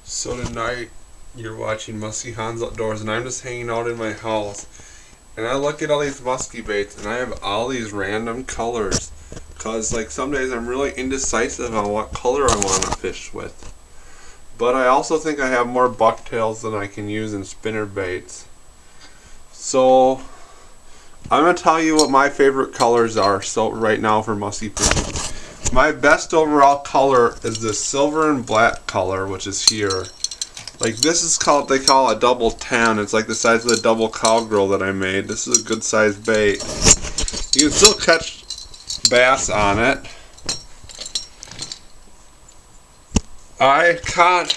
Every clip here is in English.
So tonight you're watching Musky Hans Outdoors and I'm just hanging out in my house and I look at all these musky baits and I have all these random colors because like some days I'm really indecisive on what color I want to fish with. But I also think I have more bucktails than I can use in spinner baits. So I'm going to tell you what my favorite colors are so right now for musky fishing. My best overall color is this silver and black color, which is here. Like this is called, they call a double 10. It's like the size of the double cowgirl that I made. This is a good sized bait. You can still catch bass on it. I caught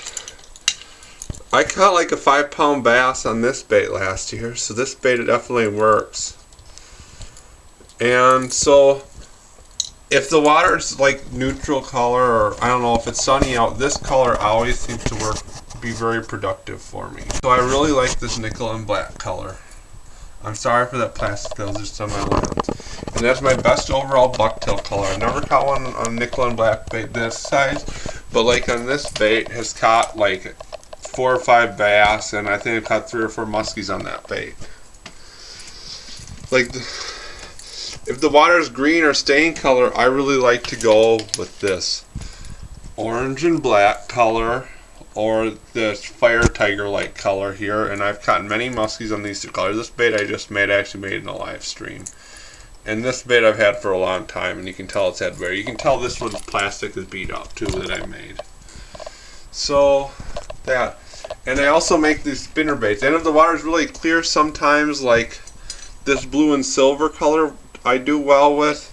like a 5-pound bass on this bait last year, so this bait definitely works. And so if the water's like neutral color, or I don't know, if it's sunny out, this color always seems to be very productive for me. So I really like this nickel and black color. I'm sorry for that plastic that was just on my lens. And that's my best overall bucktail color. I never caught one on nickel and black bait this size, but like on this bait has caught like 4 or 5 bass, and I think I caught 3 or 4 muskies on that bait. Like if the water is green or stain color, I really like to go with this orange and black color or this fire tiger like color here, and I've caught many muskies on these 2 colors. This bait I just made, I actually made in a live stream, and this bait I've had for a long time, and you can tell it's had wear. You can tell this one's plastic is beat up too that I made. So that, and I also make these spinner baits, and if the water is really clear, sometimes like this blue and silver color I do well with,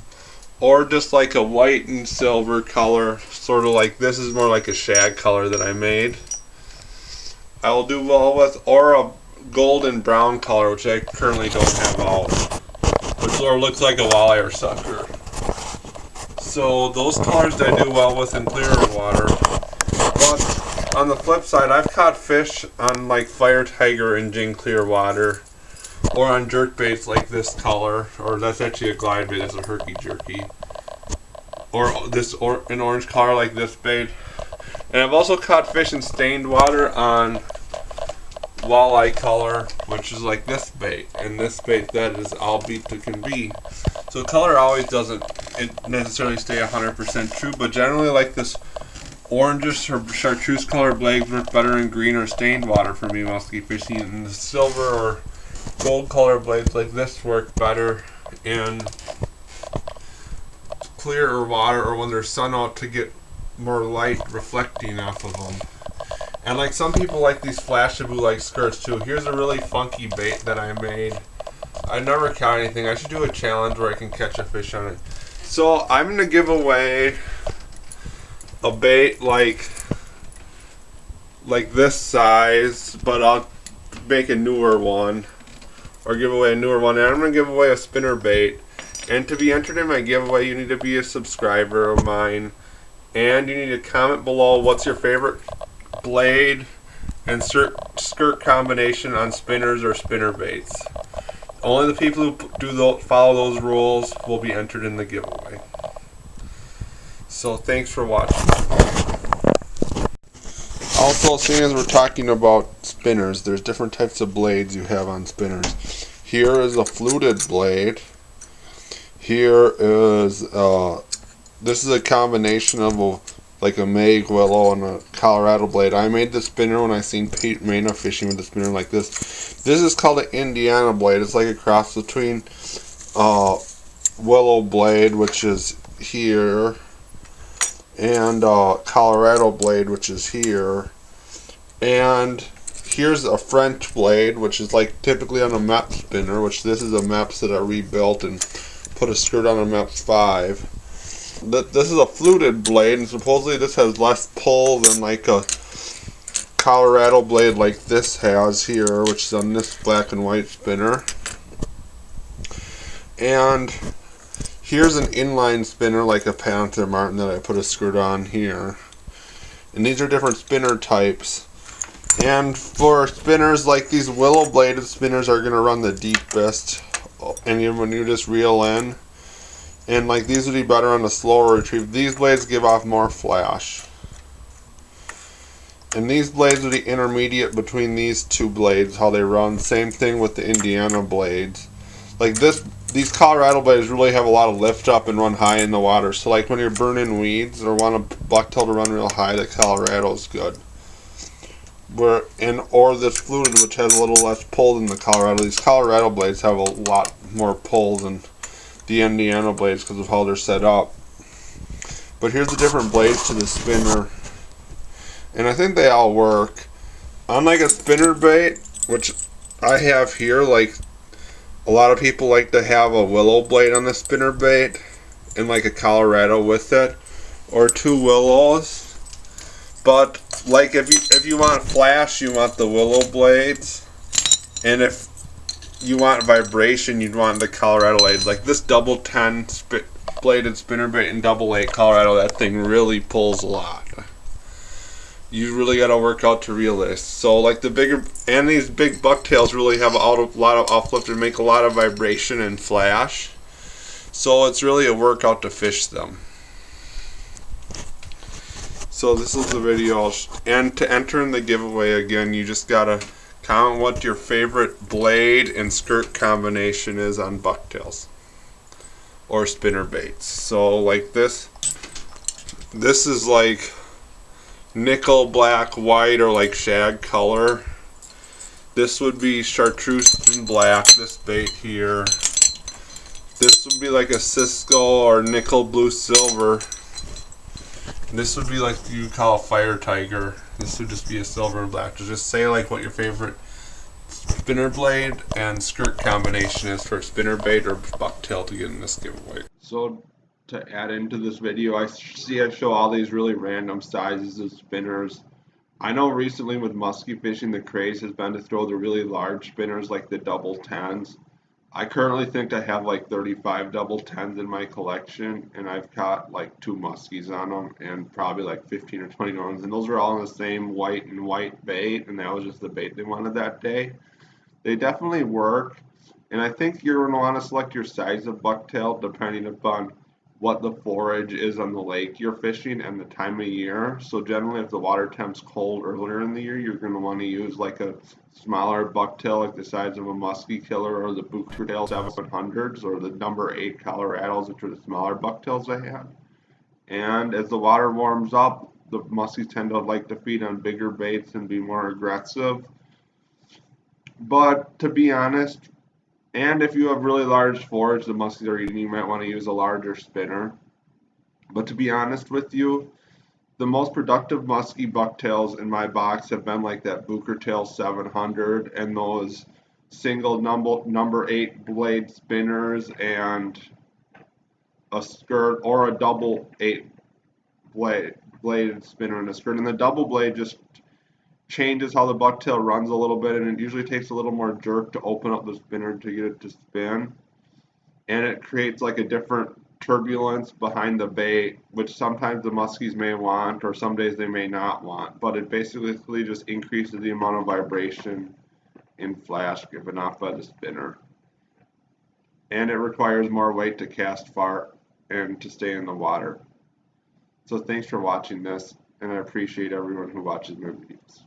or just like a white and silver color, sort of like this is more like a shag color that I made, I will do well with, or a gold and brown color, which I currently don't have out, which sort of looks like a walleye or sucker. So those colors I do well with in clearer water. But on the flip side, I've caught fish on like fire tiger and gin clear water, or on jerk baits like this color, or that's actually a glide bait, that's a herky jerky, or this an orange color like this bait. And I've also caught fish in stained water on walleye color, which is like this bait, and this bait that is all beat to can be. So color always doesn't necessarily stay 100% true, but generally like this orangish or chartreuse color blades work better in green or stained water for me musky fishing, and the silver or gold color blades like this work better in clearer water or when there's sun out to get more light reflecting off of them. And like some people like these flashaboo like skirts too. Here's a really funky bait that I made. I never caught anything. I should do a challenge where I can catch a fish on it. So I'm going to give away a bait like this size, but I'll make a newer one, or give away a newer one, and I'm going to give away a spinner bait. And to be entered in my giveaway, you need to be a subscriber of mine, and you need to comment below what's your favorite blade and skirt combination on spinners or spinner baits. Only the people who follow those rules will be entered in the giveaway. So thanks for watching. Also, seeing as we're talking about spinners, there's different types of blades you have on spinners. Here is a fluted blade. Here is this is a combination of like a Mag willow and a Colorado blade. I made the spinner when I seen Pete Mena fishing with a spinner like this. This is called an Indiana blade. It's like a cross between willow blade, which is here, and Colorado blade, which is here. And here's a French blade, which is like typically on a Mep spinner, which this is a Meps that I rebuilt and put a skirt on a Meps 5. This is a fluted blade, and supposedly this has less pull than like a Colorado blade like this has here, which is on this black and white spinner. And here's an inline spinner like a Panther Martin that I put a skirt on here. And these are different spinner types. And for spinners, like these willow bladed spinners are going to run the deepest, and when you just reel in, and like these would be better on a slower retrieve. These blades give off more flash. And these blades are the intermediate between these two blades, how they run. Same thing with the Indiana blades. Like these Colorado blades really have a lot of lift up and run high in the water. So like when you're burning weeds or want a bucktail to run real high, the Colorado's good. Or this fluted, which has a little less pull than the Colorado. These Colorado blades have a lot more pull than the Indiana blades because of how they're set up. But here's the different blades to the spinner, and I think they all work. Unlike a spinnerbait, which I have here, like a lot of people like to have a willow blade on the spinnerbait and like a Colorado with it, or two willows. But like if you want flash, you want the willow blades, and if you want vibration, you'd want the Colorado blades. Like this double 10 bladed spinnerbait and double 8 Colorado, that thing really pulls a lot. You really got to work out to reel this. So like the bigger, and these big bucktails really have a lot of uplift and make a lot of vibration and flash. So it's really a workout to fish them. So this is the video, and to enter in the giveaway again, you just gotta comment what your favorite blade and skirt combination is on bucktails or spinnerbaits. So like this is like nickel black white or like shag color. This would be chartreuse and black, this bait here. This would be like a Cisco or nickel blue silver. This would be like you call a fire tiger. This would just be a silver and black. Just say like what your favorite spinner blade and skirt combination is for spinnerbait or bucktail to get in this giveaway. So to add into this video, I show all these really random sizes of spinners. I know recently with musky fishing, the craze has been to throw the really large spinners like the double 10s. I currently think I have like 35 double 10s in my collection, and I've caught like 2 muskies on them and probably like 15 or 20 ones, and those are all in the same white and white bait, and that was just the bait they wanted that day. They definitely work, and I think you're going to want to select your size of bucktail depending upon what the forage is on the lake you're fishing and the time of year. So generally if the water temp's cold earlier in the year, you're going to want to use like a smaller bucktail like the size of a musky killer or the Booktail 700s or the number 8 Colorados, which are the smaller bucktails I had. And as the water warms up, the muskies tend to like to feed on bigger baits and be more aggressive. But to be honest, and if you have really large forage the muskies are eating, you might want to use a larger spinner. But to be honest with you, the most productive musky bucktails in my box have been like that Booktail 700 and those single number 8 blade spinners and a skirt or a double 8 bladed spinner and a skirt. And the double blade just changes how the bucktail runs a little bit, and it usually takes a little more jerk to open up the spinner to get it to spin, and it creates like a different turbulence behind the bait, which sometimes the muskies may want or some days they may not want, but it basically just increases the amount of vibration in flash given off by the spinner, and it requires more weight to cast far and to stay in the water. So thanks for watching this, and I appreciate everyone who watches my videos.